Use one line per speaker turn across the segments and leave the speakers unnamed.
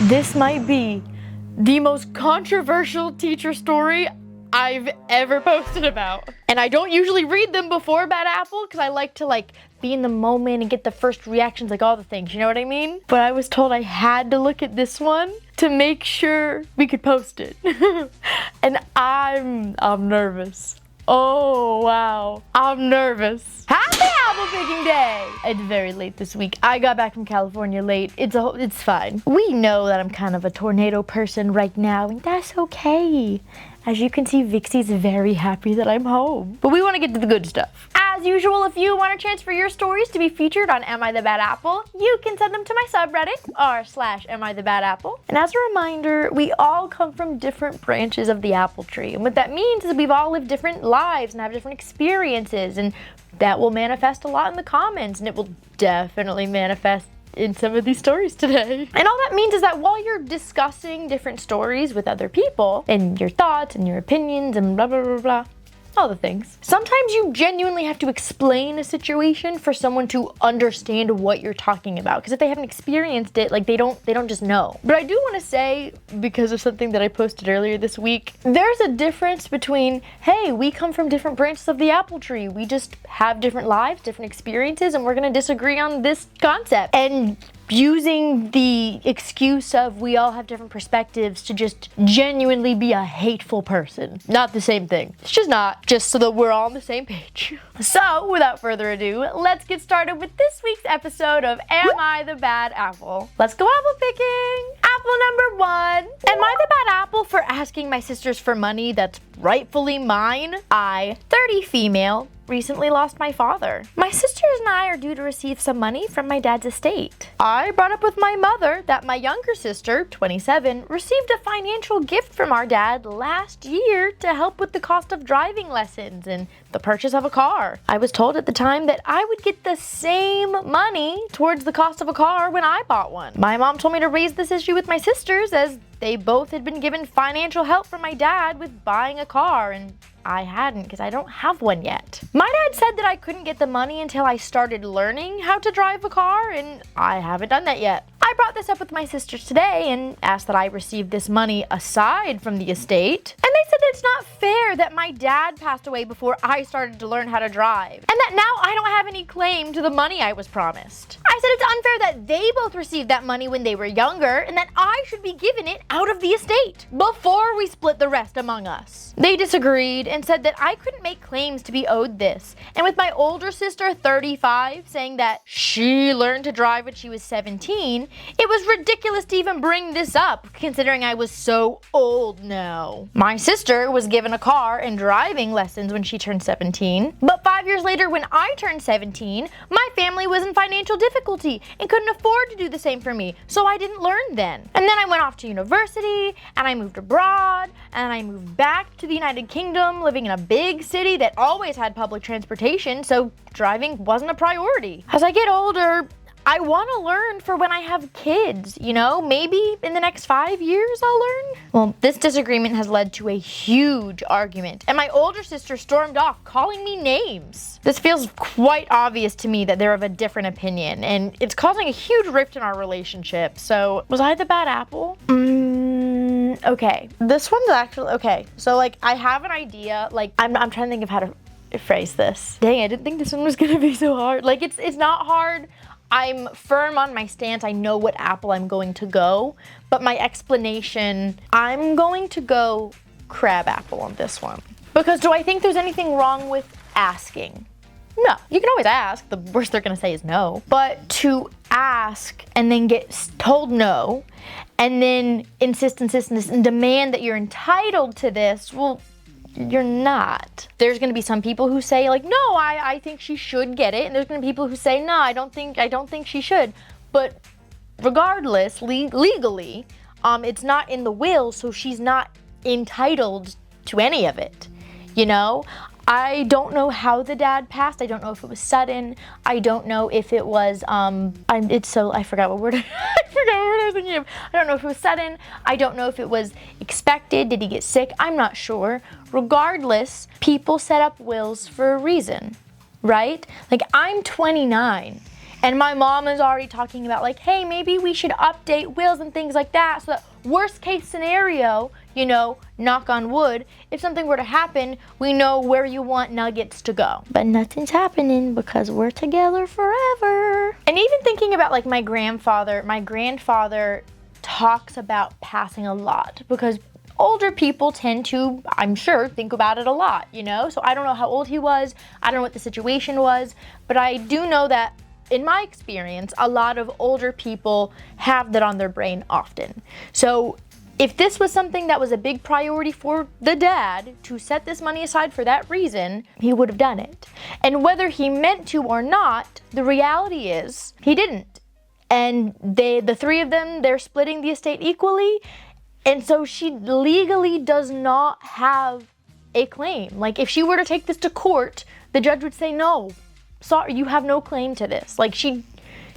This might be the most controversial teacher story I've ever posted about. And I don't usually read them before Bad Apple because I like to be in the moment and get the first reactions, all the things, you know what I mean? But I was told I had to look at this one to make sure we could post it. And I'm nervous. Oh, wow. I'm nervous. Happy apple picking day! It's very late this week. I got back from California late. It's fine. We know that I'm kind of a tornado person right now, and that's okay. As you can see, Vixie's very happy that I'm home. But we want to get to the good stuff. As usual, if you want a chance for your stories to be featured on Am I the Bad Apple, you can send them to my subreddit, r/AmITheBadApple. And as a reminder, we all come from different branches of the apple tree. And what that means is we've all lived different lives and have different experiences. And that will manifest a lot in the comments. And it will definitely manifest in some of these stories today. And all that means is that while you're discussing different stories with other people and your thoughts and your opinions and blah, blah, blah, blah, all the things, sometimes you genuinely have to explain a situation for someone to understand what you're talking about. Because if they haven't experienced it, they don't just know. But I do want to say, because of something that I posted earlier this week, there's a difference between, hey, we come from different branches of the apple tree. We just have different lives, different experiences, and we're going to disagree on this concept. And using the excuse of we all have different perspectives to just genuinely be a hateful person. Not the same thing. It's just not. Just so that we're all on the same page. So, without further ado, let's get started with this week's episode of Am I the Bad Apple? Let's go apple picking! Apple number 1. Am I the bad apple for asking my sisters for money that's rightfully mine? I, 30 female, recently lost my father. My sisters and I are due to receive some money from my dad's estate. I brought up with my mother that my younger sister, 27, received a financial gift from our dad last year to help with the cost of driving lessons and the purchase of a car. I was told at the time that I would get the same money towards the cost of a car when I bought one. My mom told me to raise this issue with my sisters as they both had been given financial help from my dad with buying a car, and I hadn't because I don't have one yet. My dad said that I couldn't get the money until I started learning how to drive a car, and I haven't done that yet. I brought this up with my sisters today and asked that I receive this money aside from the estate, and they said that it's not fair that my dad passed away before I started to learn how to drive, and that now I don't have any claim to the money I was promised. I said it's unfair that they both received that money when they were younger and that I should be given it out of the estate before we split the rest among us. They disagreed and said that I couldn't make claims to be owed this, and with my older sister, 35, saying that she learned to drive when she was 17, it was ridiculous to even bring this up, considering I was so old now. My sister was given a car and driving lessons when she turned 17, but 5 years later when I turned 17, my family was in financial difficulty and couldn't afford to do the same for me, so I didn't learn then. And then I went off to university, and I moved abroad, and I moved back to the United Kingdom, living in a big city that always had public transportation, so driving wasn't a priority. As I get older, I want to learn for when I have kids, maybe in the next 5 years I'll learn. Well, this disagreement has led to a huge argument, and my older sister stormed off, calling me names. This feels quite obvious to me that they're of a different opinion, and it's causing a huge rift in our relationship. So, was I the bad apple? Okay. This one's actually, okay. So, I have an idea, I'm trying to think of how to phrase this. Dang, I didn't think this one was gonna be so hard. It's not hard. I'm firm on my stance. I know what apple I'm going to go, but my explanation, I'm going to go crab apple on this one. Because do I think there's anything wrong with asking? No, you can always ask. The worst they're gonna say is no. But to ask and then get told no, and then insist, and demand that you're entitled to this, well, you're not. There's gonna be some people who say no, I think she should get it, and there's gonna be people who say no, I don't think she should. But regardless, legally, it's not in the will, so she's not entitled to any of it. I don't know how the dad passed. I don't know if it was sudden. I don't know if it was, I forgot what word, I was thinking of. I don't know if it was sudden. I don't know if it was expected. Did he get sick? I'm not sure. Regardless, people set up wills for a reason, right? I'm 29, And my mom is already talking about like, hey, maybe we should update wills and things like that so that worst case scenario, you know, knock on wood, if something were to happen, we know where you want Nuggets to go. But nothing's happening because we're together forever. And even thinking about like my grandfather talks about passing a lot because older people tend to, I'm sure, think about it a lot, you know? So I don't know how old he was. I don't know what the situation was, but I do know that in my experience, a lot of older people have that on their brain often. So if this was something that was a big priority for the dad to set this money aside for that reason, he would have done it. And whether he meant to or not, the reality is he didn't. And the three of them, they're splitting the estate equally. And so she legally does not have a claim. Like if she were to take this to court, the judge would say, no, sorry, you have no claim to this. Like she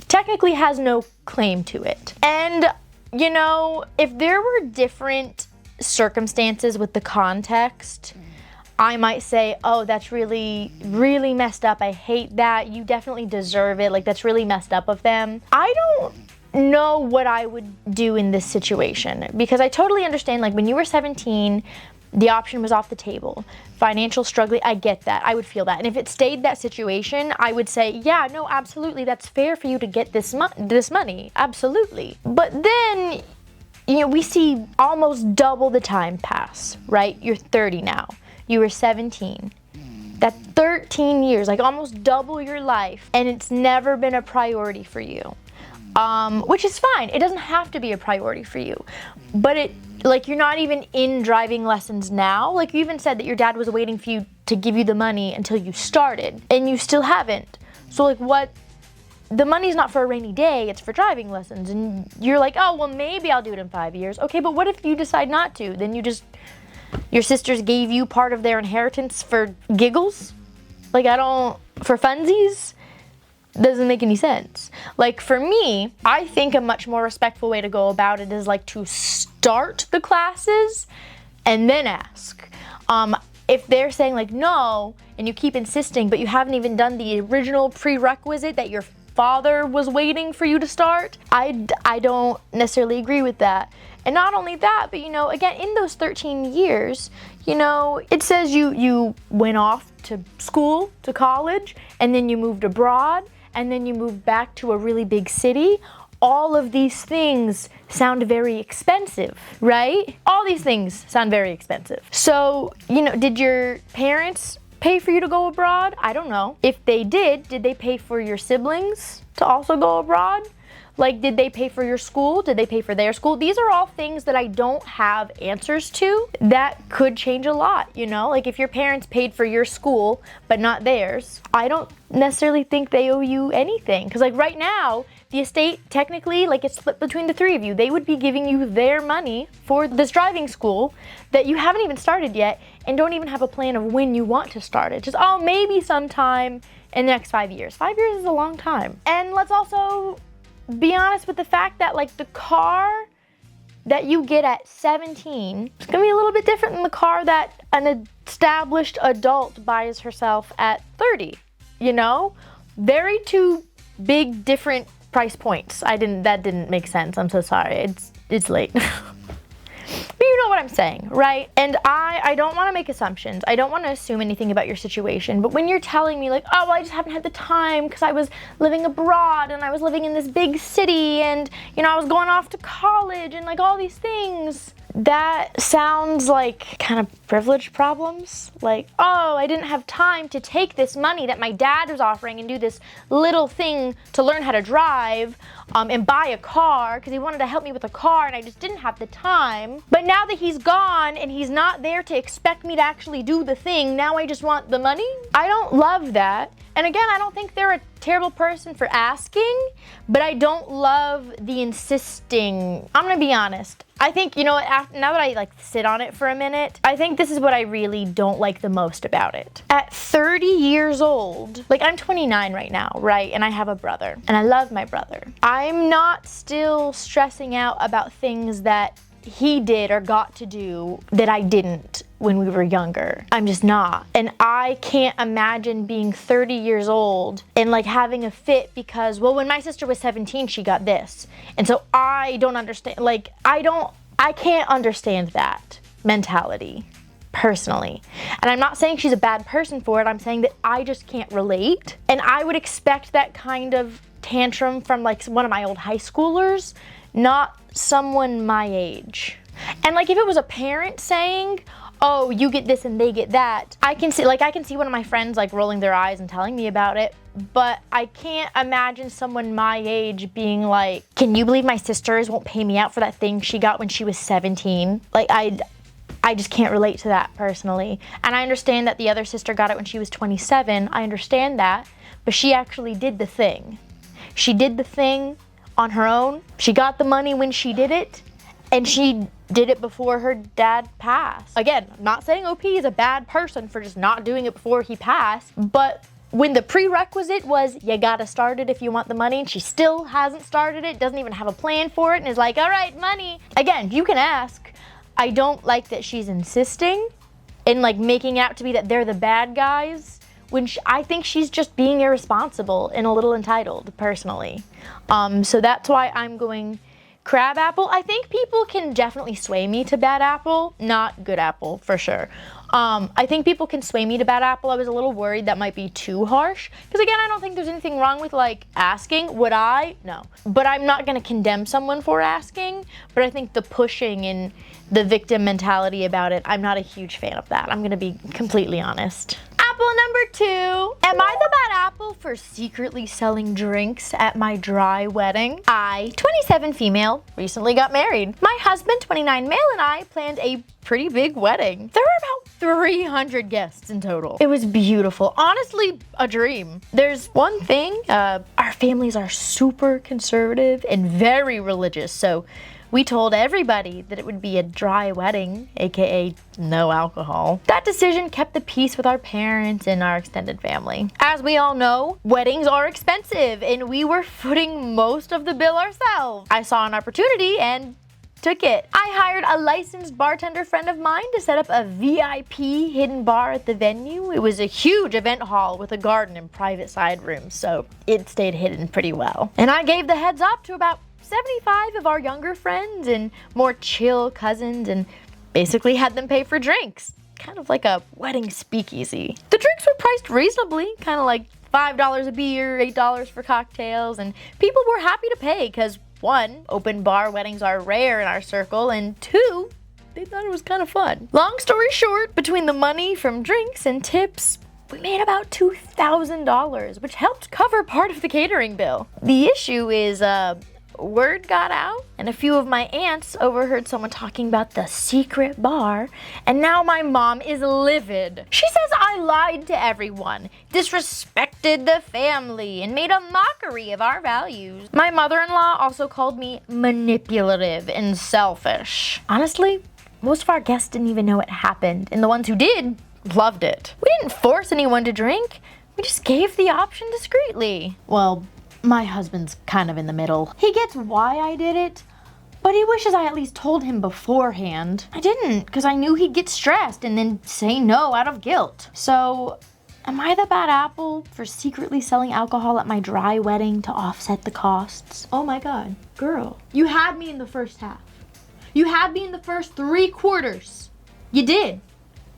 technically has no claim to it. And, you know, if there were different circumstances with the context, I might say, oh, that's really, really messed up. I hate that. You definitely deserve it. Like that's really messed up of them. I don't know what I would do in this situation because I totally understand, like when you were 17, the option was off the table. Financial struggling, I get that. I would feel that. And if it stayed that situation, I would say, yeah, no, absolutely. That's fair for you to get this money. Absolutely. But then, you know, we see almost double the time pass, right? You're 30 now. You were 17. That's 13 years, like almost double your life. And it's never been a priority for you. Which is fine. It doesn't have to be a priority for you. But like you're not even in driving lessons now. Like you even said that your dad was waiting for you to give you the money until you started and you still haven't. So like the money's not for a rainy day, it's for driving lessons. And you're like, oh, well maybe I'll do it in 5 years. Okay, but what if you decide not to? Then your sisters gave you part of their inheritance for giggles? Like for funsies? Doesn't make any sense. Like for me, I think a much more respectful way to go about it is like to start the classes and then ask. If they're saying like no, and you keep insisting, but you haven't even done the original prerequisite that your father was waiting for you to start, I don't necessarily agree with that. And not only that, but you know, again, in those 13 years, you know, it says you went off to school, to college, and then you moved abroad, and then you moved back to a really big city. All of these things sound very expensive, right? All these things sound very expensive. So, you know, did your parents pay for you to go abroad? I don't know. If they did they pay for your siblings to also go abroad? Like, did they pay for your school? Did they pay for their school? These are all things that I don't have answers to that could change a lot, you know? Like, if your parents paid for your school, but not theirs, I don't necessarily think they owe you anything. Because, like, right now, the estate, technically, like, it's split between the three of you. They would be giving you their money for this driving school that you haven't even started yet and don't even have a plan of when you want to start it. Just, oh, maybe sometime in the next 5 years. 5 years is a long time. And let's also be honest with the fact that like the car that you get at 17 is gonna be a little bit different than the car that an established adult buys herself at 30, you know? Very two big different price points. That didn't make sense. I'm so sorry. It's late. But you know what I'm saying, right? And I don't want to make assumptions. I don't want to assume anything about your situation. But when you're telling me like, oh, well, I just haven't had the time because I was living abroad and I was living in this big city and, you know, I was going off to college and like all these things, that sounds like kind of privilege problems. Like, oh, I didn't have time to take this money that my dad was offering and do this little thing to learn how to drive and buy a car because he wanted to help me with a car and I just didn't have the time. But now that he's gone and he's not there to expect me to actually do the thing, now I just want the money? I don't love that. And again, I don't think they're a terrible person for asking, but I don't love the insisting. I'm gonna be honest. I think, you know, now that I like sit on it for a minute, I think this is what I really don't like the most about it. At 30 years old, like I'm 29 right now, right? And I have a brother and I love my brother. I'm not still stressing out about things that he did or got to do that I didn't when we were younger. I'm just not. And I can't imagine being 30 years old and like having a fit because, well, when my sister was 17, she got this. And so I don't understand, like, I can't understand that mentality personally. And I'm not saying she's a bad person for it. I'm saying that I just can't relate. And I would expect that kind of tantrum from like one of my old high schoolers, not someone my age. And like if it was a parent saying, oh, you get this and they get that, I can see one of my friends like rolling their eyes and telling me about it, but I can't imagine someone my age being like, can you believe my sisters won't pay me out for that thing she got when she was 17? Like I just can't relate to that personally. And I understand that the other sister got it when she was 27. I understand that, but she actually did the thing. She did the thing on her own. She got the money when she did it, and she did it before her dad passed. Again, I'm not saying OP is a bad person for just not doing it before he passed, but when the prerequisite was you gotta start it if you want the money, and she still hasn't started it, doesn't even have a plan for it, and is like, all right, money. Again, you can ask. I don't like that she's insisting and like making out to be that they're the bad guys when I think she's just being irresponsible and a little entitled personally. So that's why I'm going crab apple. I think people can definitely sway me to bad apple, not good apple for sure. I think people can sway me to bad apple. I was a little worried that might be too harsh. Because again, I don't think there's anything wrong with like asking. Would I? No. But I'm not gonna condemn someone for asking. But I think the pushing and the victim mentality about it, I'm not a huge fan of that. I'm gonna be completely honest. Apple number 2. Am I the bad apple for secretly selling drinks at my dry wedding? I, 27 female, recently got married. My husband, 29 male, and I planned a pretty big wedding. There were about 300 guests in total. It was beautiful. Honestly, a dream. There's one thing, our families are super conservative and very religious, so we told everybody that it would be a dry wedding, aka no alcohol. That decision kept the peace with our parents and our extended family. As we all know, weddings are expensive and we were footing most of the bill ourselves. I saw an opportunity and took it. I hired a licensed bartender friend of mine to set up a VIP hidden bar at the venue. It was a huge event hall with a garden and private side rooms, so it stayed hidden pretty well. And I gave the heads up to about 75 of our younger friends and more chill cousins and basically had them pay for drinks. Kind of like a wedding speakeasy. The drinks were priced reasonably, kind of like $5 a beer, $8 for cocktails, and people were happy to pay because 1, open bar weddings are rare in our circle, and 2, they thought it was kind of fun. Long story short, between the money from drinks and tips, we made about $2,000, which helped cover part of the catering bill. The issue is, word got out and a few of my aunts overheard someone talking about the secret bar, and now my mom is livid. She says I lied to everyone, disrespected the family, and made a mockery of our values. My mother-in-law also called me manipulative and selfish. Honestly, most of our guests didn't even know it happened, and the ones who did loved it. We didn't force anyone to drink. We just gave the option discreetly. Well, my husband's kind of in the middle. He gets why I did it, but he wishes I at least told him beforehand. I didn't, because I knew he'd get stressed and then say no out of guilt. So, am I the bad apple for secretly selling alcohol at my dry wedding to offset the costs? Oh my God, girl. You had me in the first half. You had me in the first 3 quarters. You did.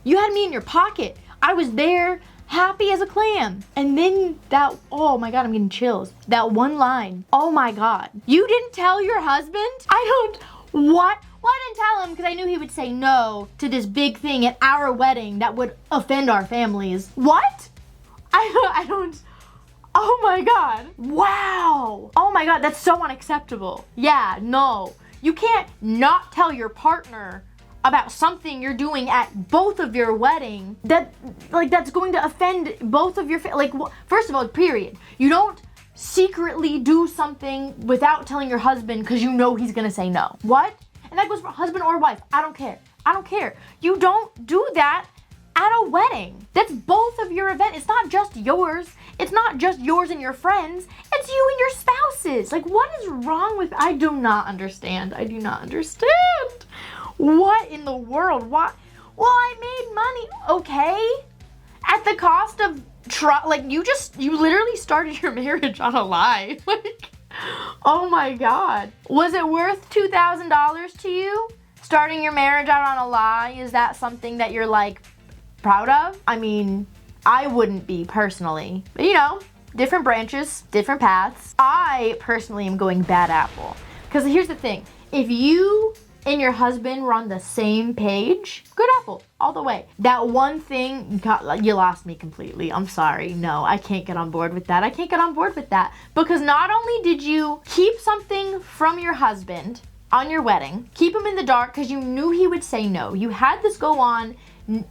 You had me in your pocket. I was there, happy as a clam. And then that, oh my God, I'm getting chills. That one line, oh my God. You didn't tell your husband? What? Well, I didn't tell him because I knew he would say no to this big thing at our wedding that would offend our families. What? I don't, oh my God. Wow. Oh my God, that's so unacceptable. Yeah, no. You can't not tell your partner about something you're doing at both of your wedding that's going to offend both of your first of all, period. You don't secretly do something without telling your husband because you know he's gonna say no. What? And that goes for husband or wife. I don't care. I don't care. You don't do that at a wedding. That's both of your event. It's not just yours. It's not just yours and your friends. It's you and your spouses. Like, what is wrong with, I do not understand. I do not understand. What in the world? Why? Well, I made money, okay? At the cost of, like, you literally started your marriage on a lie. Like, oh my God. Was it worth $2,000 to you? Starting your marriage out on a lie, is that something that you're, like, proud of? I mean, I wouldn't be personally. But, you know, different branches, different paths. I personally am going bad apple. Because here's the thing. If you and your husband were on the same page, good apple, all the way. That one thing, you lost me completely. I'm sorry. No, I can't get on board with that. I can't get on board with that. Because not only did you keep something from your husband on your wedding, keep him in the dark because you knew he would say no. You had this go on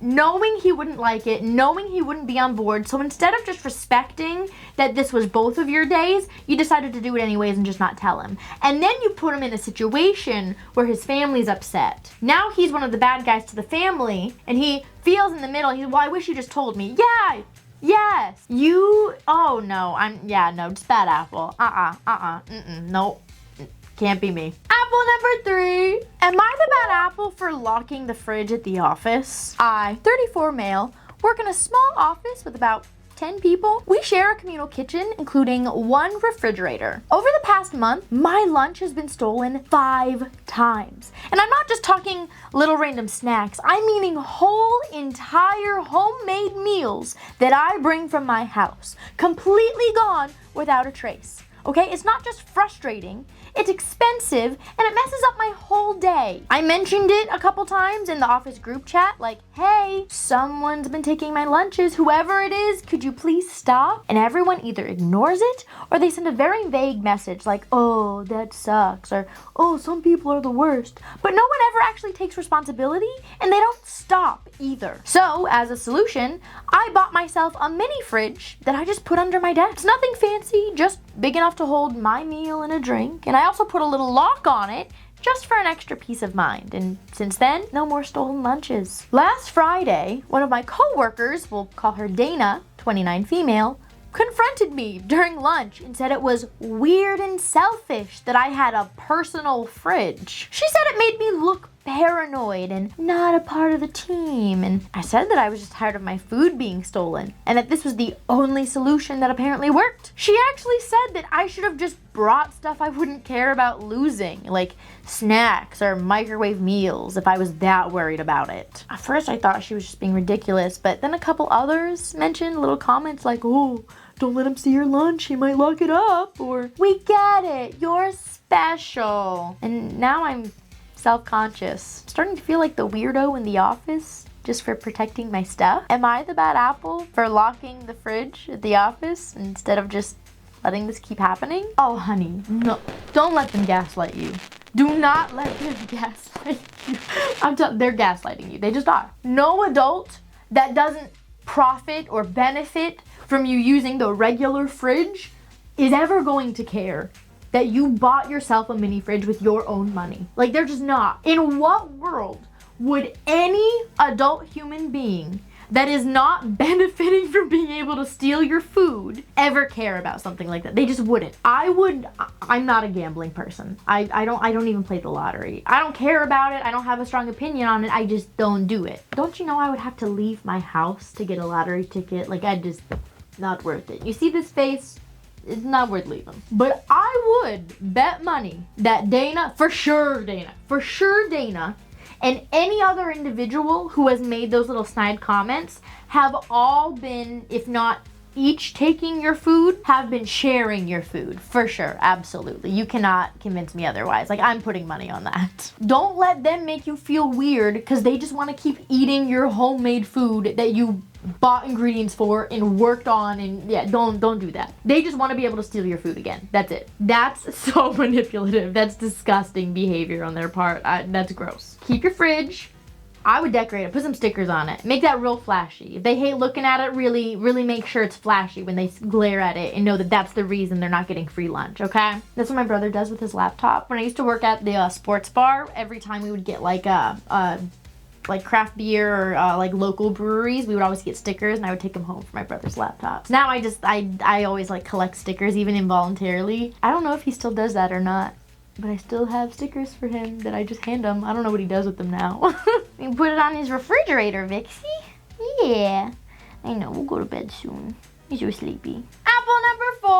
knowing he wouldn't like it, knowing he wouldn't be on board. So instead of just respecting that this was both of your days, you decided to do it anyways and just not tell him. And then you put him in a situation where his family's upset. Now he's one of the bad guys to the family and he feels in the middle. He's, well, I wish you just told me. Yeah, yes. Oh no, no, just bad apple. Nope. Can't be me. Apple number 3. Am I the bad apple for locking the fridge at the office? I, 34 male, work in a small office with about 10 people. We share a communal kitchen, including one refrigerator. Over the past month, my lunch has been stolen 5 times. And I'm not just talking little random snacks. I'm meaning whole, entire homemade meals that I bring from my house, completely gone without a trace. Okay, it's not just frustrating, it's expensive, and it messes up my whole day. I mentioned it a couple times in the office group chat, like, hey, someone's been taking my lunches, whoever it is, could you please stop? And everyone either ignores it, or they send a very vague message like, oh, that sucks, or, oh, some people are the worst. But no one ever actually takes responsibility, and they don't stop either. So, as a solution, I bought myself a mini fridge that I just put under my desk. It's nothing fancy, just big enough to hold my meal and a drink, and I also put a little lock on it just for an extra peace of mind. And since then, no more stolen lunches. Last Friday, one of my co-workers, we'll call her Dana, 29 female, confronted me during lunch and said it was weird and selfish that I had a personal fridge. She said it made me look paranoid and not a part of the team. And I said that I was just tired of my food being stolen and that this was the only solution that apparently worked. She actually said that I should have just brought stuff I wouldn't care about losing, like snacks or microwave meals, if I was that worried about it. At first I thought she was just being ridiculous, but then a couple others mentioned little comments like, oh, don't let him see your lunch, he might lock it up, or we get it, you're special. And now I'm self-conscious. I'm starting to feel like the weirdo in the office just for protecting my stuff. Am I the bad apple for locking the fridge at the office instead of just letting this keep happening? Oh, honey, no, don't let them gaslight you. Do not let them gaslight you. They're gaslighting you. They just are. No adult that doesn't profit or benefit from you using the regular fridge is ever going to care that you bought yourself a mini fridge with your own money. Like, they're just not. In what world would any adult human being that is not benefiting from being able to steal your food ever care about something like that? They just wouldn't. I'm not a gambling person. I don't even play the lottery. I don't care about it. I don't have a strong opinion on it. I just don't do it. Don't you know I would have to leave my house to get a lottery ticket? Like, not worth it. You see this face? It's not worth leaving. But I would bet money that Dana, for sure Dana, and any other individual who has made those little snide comments have all been, if not each taking your food, have been sharing your food. For sure, absolutely. You cannot convince me otherwise. Like, I'm putting money on that. Don't let them make you feel weird because they just want to keep eating your homemade food that you bought ingredients for and worked on, and yeah, don't do that. They just want to be able to steal your food again. That's it. That's so manipulative. That's disgusting behavior on their part. That's gross. Keep your fridge. I would decorate it, put some stickers on it, make that real flashy. If they hate looking at it, really make sure it's flashy when they glare at it and know that that's the reason they're not getting free lunch, okay? That's what my brother does with his laptop. When I used to work at the sports bar, every time we would get like like craft beer or like local breweries, we would always get stickers and I would take them home for my brother's laptops. Now I always like collect stickers even involuntarily. I don't know if he still does that or not. But I still have stickers for him that I just hand him. I don't know what he does with them now. You put it on his refrigerator, Vixie. Yeah. I know, we'll go to bed soon. He's so sleepy. Apple number 4.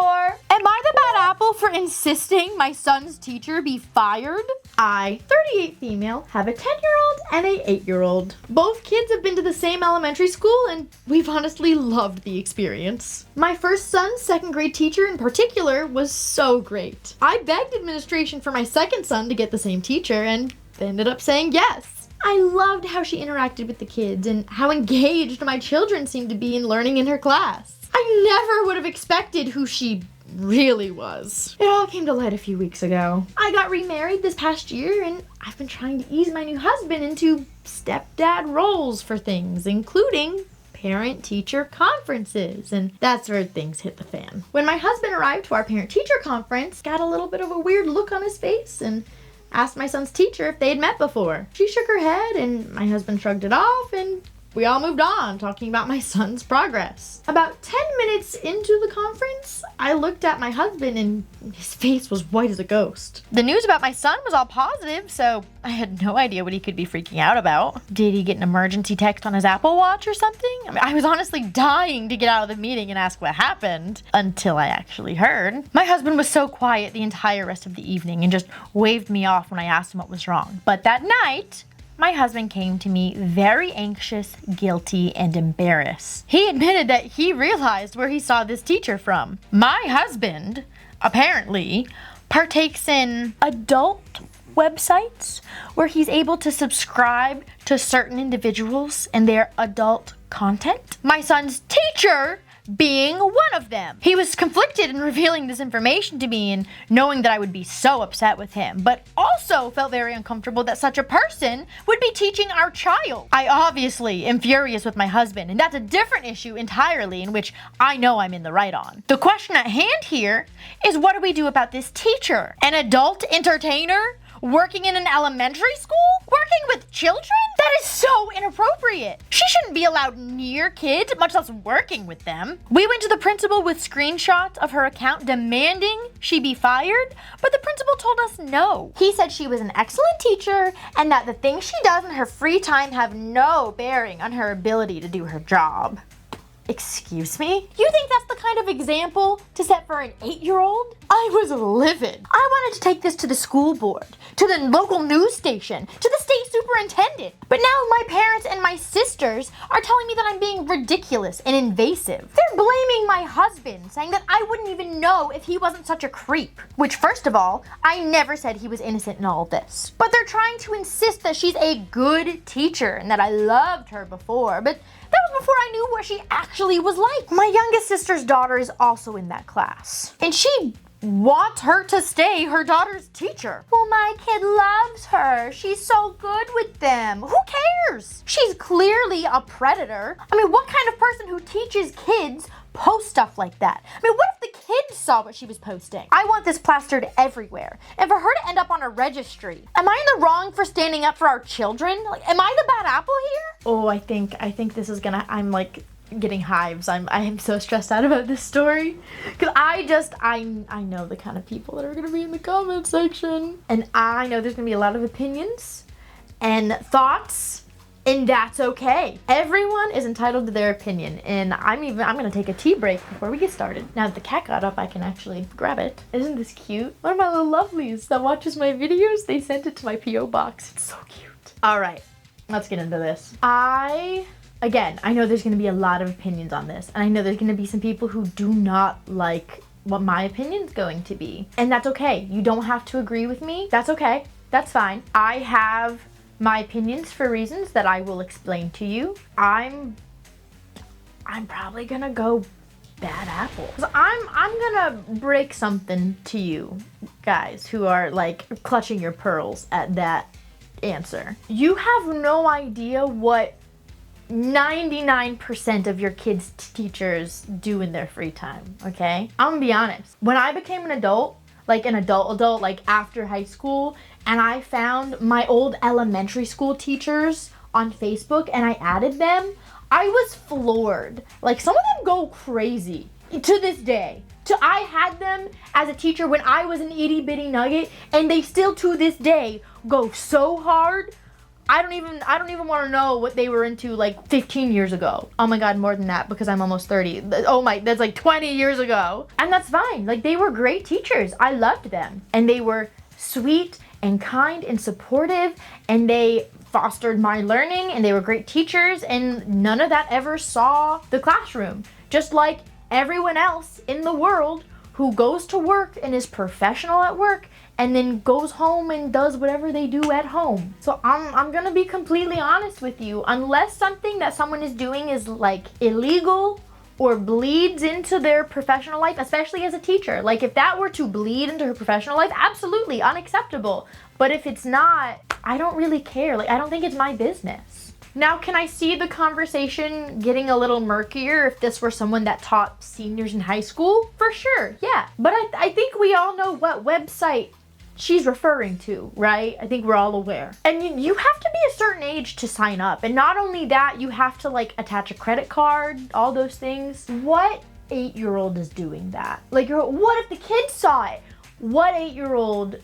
Am I the bad apple for insisting my son's teacher be fired? I, 38 female, have a 10-year-old and a 8-year-old. Both kids have been to the same elementary school and we've honestly loved the experience. My first son's 2nd grade teacher in particular was so great. I begged administration for my second son to get the same teacher and they ended up saying yes. I loved how she interacted with the kids and how engaged my children seemed to be in learning in her class. I never would have expected who she really was. It all came to light a few weeks ago. I got remarried this past year and I've been trying to ease my new husband into stepdad roles for things, including parent-teacher conferences, and that's where things hit the fan. When my husband arrived to our parent-teacher conference, got a little bit of a weird look on his face and asked my son's teacher if they had met before. She shook her head and my husband shrugged it off and we all moved on, talking about my son's progress. About 10 minutes into the conference, I looked at my husband and his face was white as a ghost. The news about my son was all positive, so I had no idea what he could be freaking out about. Did he get an emergency text on his Apple Watch or something? I mean, I was honestly dying to get out of the meeting and ask what happened until I actually heard. My husband was so quiet the entire rest of the evening and just waved me off when I asked him what was wrong. But that night, my husband came to me very anxious, guilty, and embarrassed. He admitted that he realized where he saw this teacher from. My husband, apparently, partakes in adult websites where he's able to subscribe to certain individuals and their adult content. My son's teacher being one of them. He was conflicted in revealing this information to me and knowing that I would be so upset with him, but also felt very uncomfortable that such a person would be teaching our child. I obviously am furious with my husband, and that's a different issue entirely in which I know I'm in the right on. The question at hand here is, what do we do about this teacher? An adult entertainer? Working in an elementary school? Working with children? That is so inappropriate. She shouldn't be allowed near kids, much less working with them. We went to the principal with screenshots of her account demanding she be fired, but the principal told us no. He said she was an excellent teacher and that the things she does in her free time have no bearing on her ability to do her job. Excuse me? You think that's the kind of example to set for an 8-year-old? I was livid. I wanted to take this to the school board, to the local news station, to the state superintendent. But now my parents and my sisters are telling me that I'm being ridiculous and invasive. They're blaming my husband, saying that I wouldn't even know if he wasn't such a creep. Which, first of all, I never said he was innocent in all of this. But they're trying to insist that she's a good teacher and that I loved her before, but that was before I knew what she actually was like. My youngest sister's daughter is also in that class, and she wants her to stay her daughter's teacher. Well, my kid loves her. She's so good with them. Who cares? She's clearly a predator. I mean, what kind of person who teaches kids post stuff like that? I mean, what if the kids saw what she was posting? I want this plastered everywhere, and for her to end up on a registry. Am I in the wrong for standing up for our children? Like, am I the bad apple here? Oh, I think this is gonna, I'm like getting hives. I am so stressed out about this story because I know the kind of people that are gonna be in the comment section, and I know there's gonna be a lot of opinions and thoughts, and that's okay. Everyone is entitled to their opinion, and I'm gonna take a tea break before we get started. Now that the cat got up, I can actually grab it. Isn't this cute? One of my little lovelies that watches my videos, they sent it to my P.O. box. It's so cute. All right, let's get into this. Again, I know there's gonna be a lot of opinions on this, and I know there's gonna be some people who do not like what my opinion's going to be. And that's okay. You don't have to agree with me. That's okay. That's fine. I have my opinions for reasons that I will explain to you. I'm probably gonna go bad apple. 'Cause I'm gonna break something to you guys who are like clutching your pearls at that answer. You have no idea what 99% of your kids' teachers do in their free time, okay? I'm gonna be honest. When I became an adult, like an adult, like after high school, and I found my old elementary school teachers on Facebook and I added them, I was floored. Like, some of them go crazy to this day. I had them as a teacher when I was an itty bitty nugget, and they still to this day go so hard. I don't even want to know what they were into like 15 years ago. Oh my God, more than that, because I'm almost 30. Oh my, that's like 20 years ago. And that's fine. Like, they were great teachers. I loved them. And they were sweet and kind and supportive, and they fostered my learning, and they were great teachers, and none of that ever saw the classroom. Just like everyone else in the world who goes to work and is professional at work and then goes home and does whatever they do at home. So I'm gonna be completely honest with you. Unless something that someone is doing is like illegal or bleeds into their professional life, especially as a teacher. Like, if that were to bleed into her professional life, absolutely unacceptable. But if it's not, I don't really care. Like, I don't think it's my business. Now, can I see the conversation getting a little murkier if this were someone that taught seniors in high school? For sure, yeah. But I think we all know what website she's referring to, right? I think we're all aware. And you have to be a certain age to sign up. And not only that, you have to like attach a credit card, all those things. What 8-year-old is doing that? Like, what if the kids saw it? What 8-year-old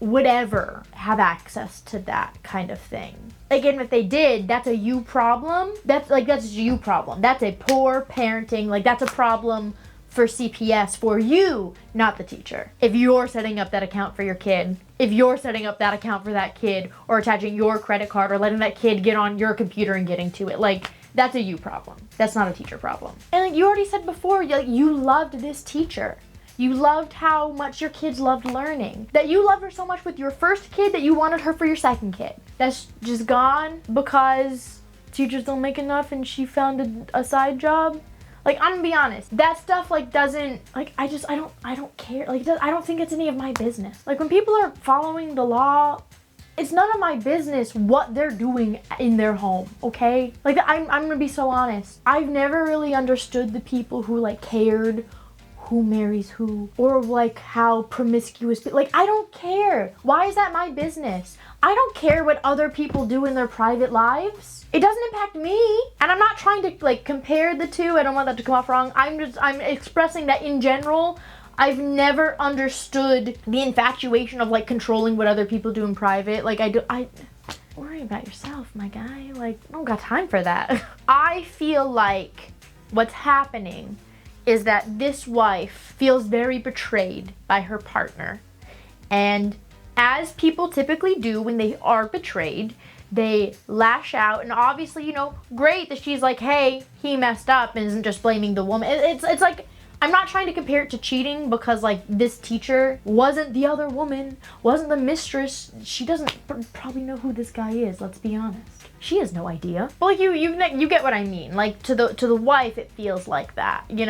would ever have access to that kind of thing? Again, if they did, that's a you problem. That's a you problem. That's a poor parenting, like that's a problem for CPS, for you, not the teacher. If you're setting up that account for your kid, if you're setting up that account for that kid, or attaching your credit card, or letting that kid get on your computer and getting to it, like, that's a you problem. That's not a teacher problem. And like you already said before, you loved this teacher. You loved how much your kids loved learning. That you loved her so much with your first kid that you wanted her for your second kid. That's just gone because teachers don't make enough and she found a side job. Like, I'm gonna be honest, that stuff like doesn't, like, I don't care. Like, I don't think it's any of my business. Like, when people are following the law, it's none of my business what they're doing in their home, okay? Like, I'm gonna be so honest. I've never really understood the people who like cared who marries who, or like how promiscuous, like, I don't care. Why is that my business? I don't care what other people do in their private lives. It doesn't impact me. And I'm not trying to like compare the two. I don't want that to come off wrong. I'm expressing that in general, I've never understood the infatuation of like controlling what other people do in private. Like, worry about yourself, my guy. Like, I don't got time for that. I feel like what's happening is that this wife feels very betrayed by her partner. And as people typically do when they are betrayed, they lash out. And obviously, great that she's like, hey, he messed up, and isn't just blaming the woman. It's like, I'm not trying to compare it to cheating, because like this teacher wasn't the other woman, wasn't the mistress. She doesn't probably know who this guy is, let's be honest. She has no idea. But like you get what I mean. Like, to the wife, it feels like that, And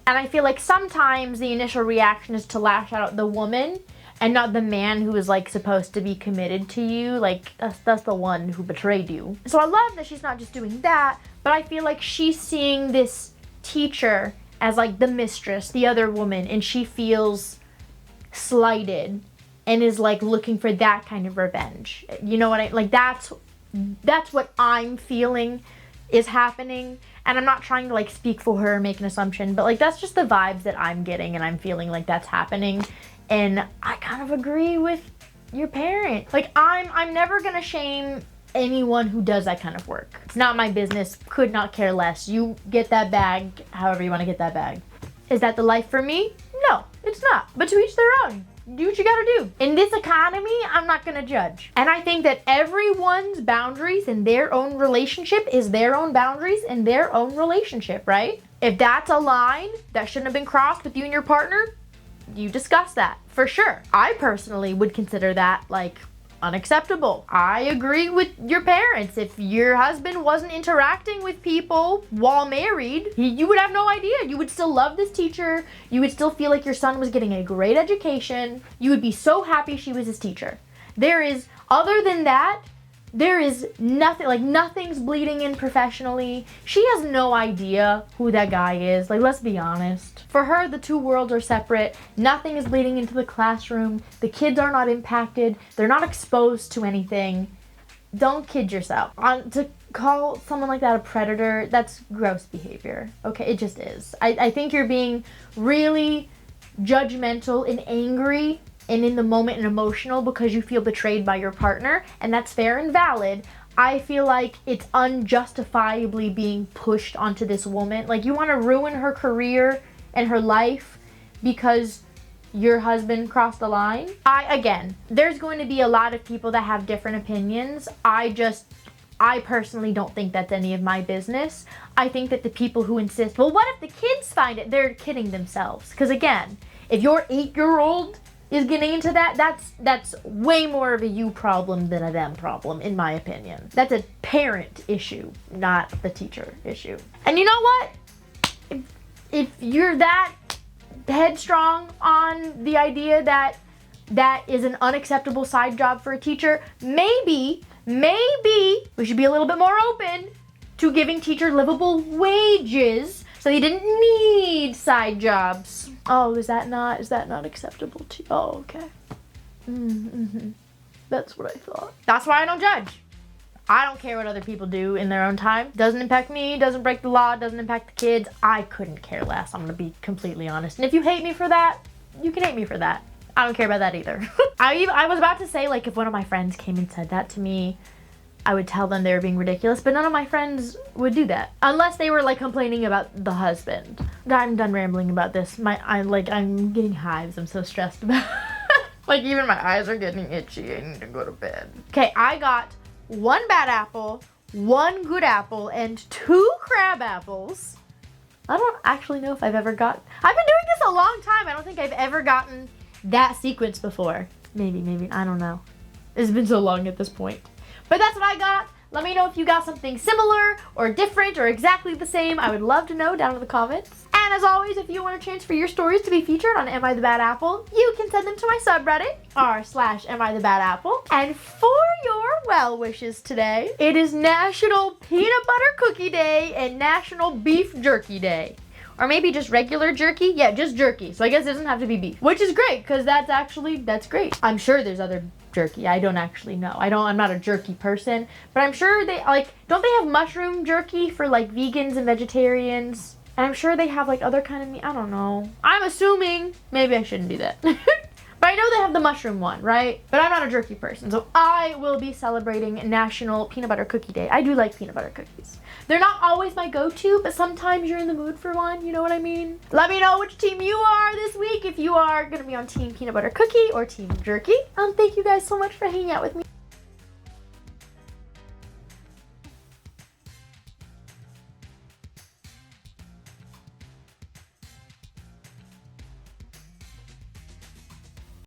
I feel like sometimes the initial reaction is to lash out at the woman and not the man who is like supposed to be committed to you. Like, that's the one who betrayed you. So I love that she's not just doing that, but I feel like she's seeing this teacher as like the mistress, the other woman, and she feels slighted and is like looking for that kind of revenge. You know what like, that's what I'm feeling is happening. And I'm not trying to like speak for her or make an assumption, but like that's just the vibes that I'm getting, and I'm feeling like that's happening. And I kind of agree with your parent. Like, I'm never gonna shame anyone who does that kind of work. It's not my business, could not care less. You get that bag however you want to get that bag. Is that the life for me? No, it's not. But to each their own. Do what you gotta do. In this economy, I'm not gonna judge. And I think that everyone's boundaries in their own relationship is their own boundaries in their own relationship, right? If that's a line that shouldn't have been crossed with you and your partner, you discuss that, for sure. I personally would consider that like unacceptable. I agree with your parents. If your husband wasn't interacting with people while married, you would have no idea. You would still love this teacher. You would still feel like your son was getting a great education. You would be so happy she was his teacher. Other than that, there is nothing, like nothing's bleeding in professionally. She has no idea who that guy is. Like, let's be honest. For her, the two worlds are separate. Nothing is bleeding into the classroom. The kids are not impacted. They're not exposed to anything. Don't kid yourself. To call someone like that a predator, that's gross behavior. Okay, it just is. I think you're being really judgmental and angry and in the moment and emotional because you feel betrayed by your partner, and that's fair and valid. I feel like it's unjustifiably being pushed onto this woman. Like, you want to ruin her career and her life because your husband crossed the line? Again, there's going to be a lot of people that have different opinions. I personally don't think that's any of my business. I think that the people who insist, well, what if the kids find it? They're kidding themselves. Because again, if your 8-year-old is getting into that, that's way more of a you problem than a them problem, in my opinion. That's a parent issue, not the teacher issue. And you know what? If you're that headstrong on the idea that that is an unacceptable side job for a teacher, maybe we should be a little bit more open to giving teachers livable wages so they didn't need side jobs. Oh, is that not acceptable to you? Oh, okay. Mm-hmm. That's what I thought. That's why I don't judge. I don't care what other people do in their own time. Doesn't impact me, doesn't break the law, doesn't impact the kids. I couldn't care less, I'm gonna be completely honest. And if you hate me for that, you can hate me for that. I don't care about that either. I was about to say, like, if one of my friends came and said that to me, I would tell them they were being ridiculous, but none of my friends would do that. Unless they were, like, complaining about the husband. I'm done rambling about this. I'm getting hives. I'm so stressed about it. Like, even my eyes are getting itchy. I need to go to bed. Okay, I got 1 bad apple, 1 good apple, and 2 crab apples. I don't actually know if I've been doing this a long time. I don't think I've ever gotten that sequence before. Maybe, I don't know. It's been so long at this point. But that's what I got. Let me know if you got something similar or different or exactly the same. I would love to know down in the comments. And as always, if you want to chance for your stories to be featured on Am I the Bad Apple, you can send them to my subreddit, r/AmITheBadApple. And for your well wishes today, it is National Peanut Butter Cookie Day and National Beef Jerky Day. Or maybe just regular jerky? Yeah, just jerky. So I guess it doesn't have to be beef. Which is great, because that's great. I'm sure there's other jerky. I don't actually know. I'm not a jerky person. But I'm sure they, don't they have mushroom jerky for, vegans and vegetarians? And I'm sure they have, other kind of meat. I don't know. I'm assuming. Maybe I shouldn't do that. But I know they have the mushroom one, right? But I'm not a jerky person, so I will be celebrating National Peanut Butter Cookie Day. I do like peanut butter cookies. They're not always my go-to, but sometimes you're in the mood for one, you know what I mean? Let me know which team you are this week, if you are gonna be on Team Peanut Butter Cookie or Team Jerky. Thank you guys so much for hanging out with me.